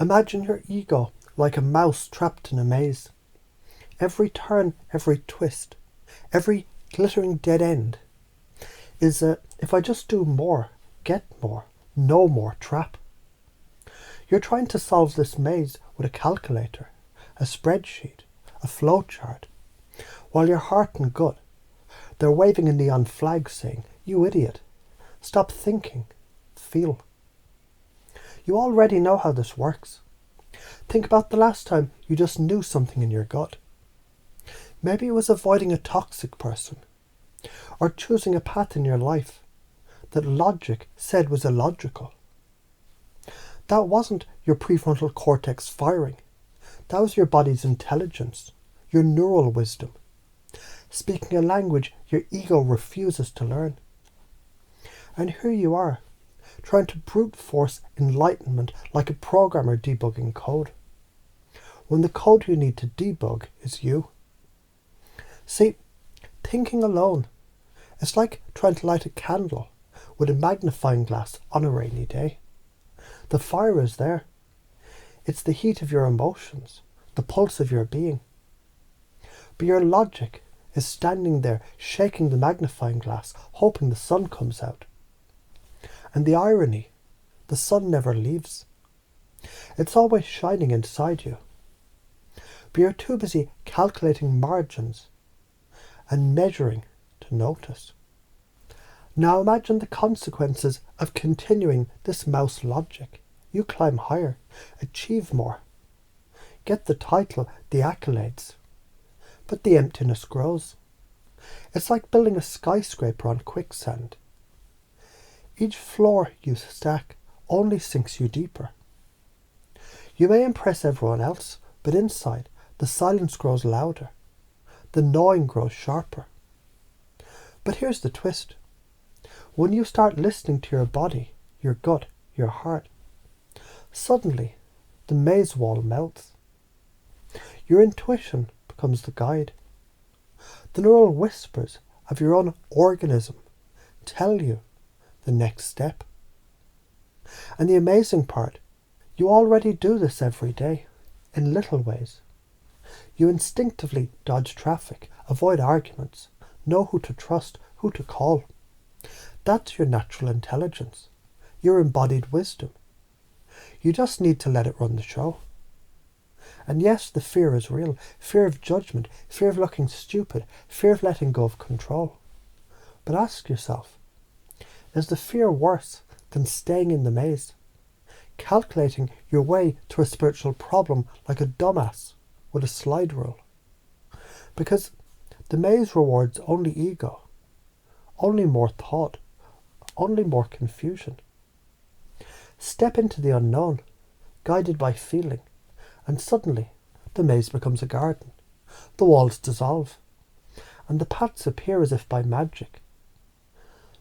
Imagine your ego like a mouse trapped in a maze. Every turn, every twist, every glittering dead end is a if I just do more, get more, know more trap. You're trying to solve this maze with a calculator, a spreadsheet, a flowchart, while your heart and gut, they're waving a neon flag saying, "You idiot, stop thinking, feel." You already know how this works. Think about the last time you just knew something in your gut. Maybe it was avoiding a toxic person, or choosing a path in your life that logic said was illogical. That wasn't your prefrontal cortex firing. That was your body's intelligence, your neural wisdom, speaking a language your ego refuses to learn. And here you are, trying to brute force enlightenment like a programmer debugging code, when the code you need to debug is you. See, thinking alone is like trying to light a candle with a magnifying glass on a rainy day. The fire is there. It's the heat of your emotions, the pulse of your being. But your logic is standing there shaking the magnifying glass, hoping the sun comes out. And the irony, the sun never leaves. It's always shining inside you. But you're too busy calculating margins and measuring to notice. Now imagine the consequences of continuing this mouse logic. You climb higher, achieve more, get the title, the accolades, but the emptiness grows. It's like building a skyscraper on quicksand. Each floor you stack only sinks you deeper. You may impress everyone else, but inside, the silence grows louder. The gnawing grows sharper. But here's the twist. When you start listening to your body, your gut, your heart, suddenly the maze wall melts. Your intuition becomes the guide. The neural whispers of your own organism tell you the next step. And the amazing part, you already do this every day, in little ways. You instinctively dodge traffic, avoid arguments, know who to trust, who to call. That's your natural intelligence, your embodied wisdom. You just need to let it run the show. And yes, the fear is real. Fear of judgment, fear of looking stupid, fear of letting go of control. But ask yourself, is the fear worse than staying in the maze, calculating your way to a spiritual problem like a dumbass with a slide rule? Because the maze rewards only ego, only more thought, only more confusion. Step into the unknown, guided by feeling, and suddenly the maze becomes a garden. The walls dissolve, and the paths appear as if by magic.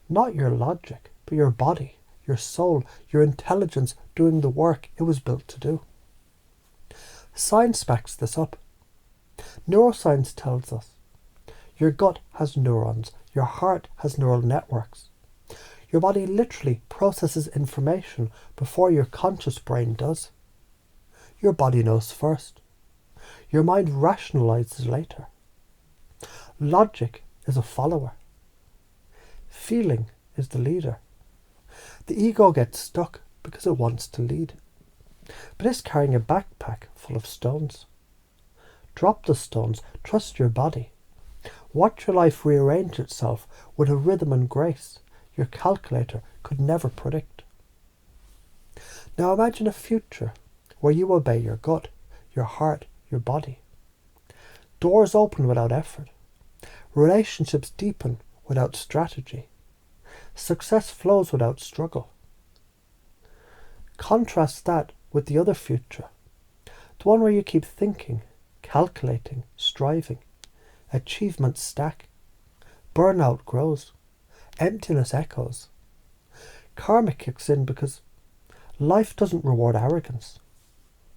Not your logic, but your body, your soul, your intelligence doing the work it was built to do. Science backs this up. Neuroscience tells us your gut has neurons, your heart has neural networks. Your body literally processes information before your conscious brain does. Your body knows first. Your mind rationalizes later. Logic is a follower. Feeling is the leader. The ego gets stuck because it wants to lead, but it's carrying a backpack full of stones. Drop the stones, trust your body. Watch your life rearrange itself with a rhythm and grace your calculator could never predict. Now imagine a future where you obey your gut, your heart, your body. Doors open without effort. Relationships deepen without strategy. Success flows without struggle. Contrast that with the other future, the one where you keep thinking, calculating, striving. Achievements stack. Burnout grows. Emptiness echoes. Karma kicks in because life doesn't reward arrogance.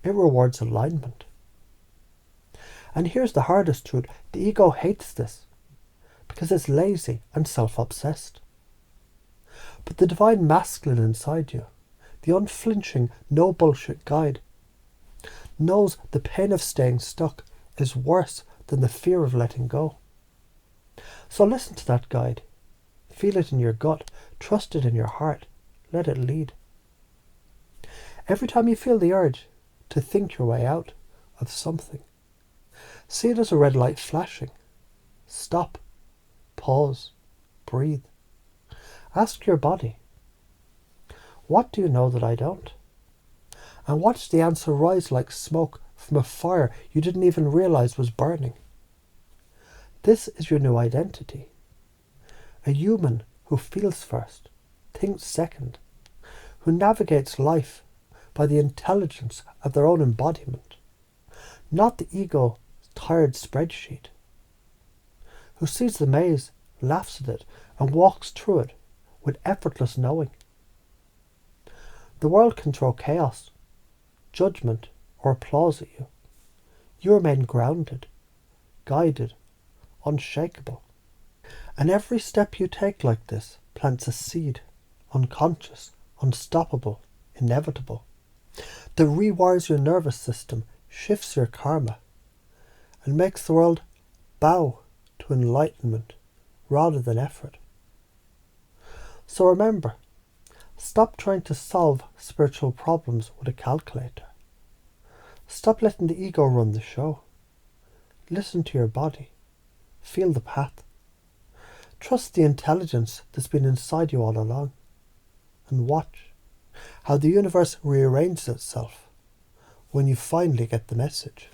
It rewards alignment. And here's the hardest truth. The ego hates this because it's lazy and self-obsessed. But the divine masculine inside you, the unflinching, no bullshit guide, knows the pain of staying stuck is worse than the fear of letting go. So listen to that guide. Feel it in your gut. Trust it in your heart. Let it lead. Every time you feel the urge to think your way out of something, see it as a red light flashing. Stop. Pause. Breathe. Ask your body, what do you know that I don't? And watch the answer rise like smoke from a fire you didn't even realize was burning. This is your new identity. A human who feels first, thinks second, who navigates life by the intelligence of their own embodiment, not the ego's tired spreadsheet, who sees the maze, laughs at it, and walks through it with effortless knowing. The world can throw chaos, judgment, or applause at you. You remain grounded, guided, unshakable. And every step you take like this plants a seed, unconscious, unstoppable, inevitable, that rewires your nervous system, shifts your karma, and makes the world bow to enlightenment rather than effort. So remember, stop trying to solve spiritual problems with a calculator. Stop letting the ego run the show. Listen to your body. Feel the path. Trust the intelligence that's been inside you all along. And watch how the universe rearranges itself when you finally get the message.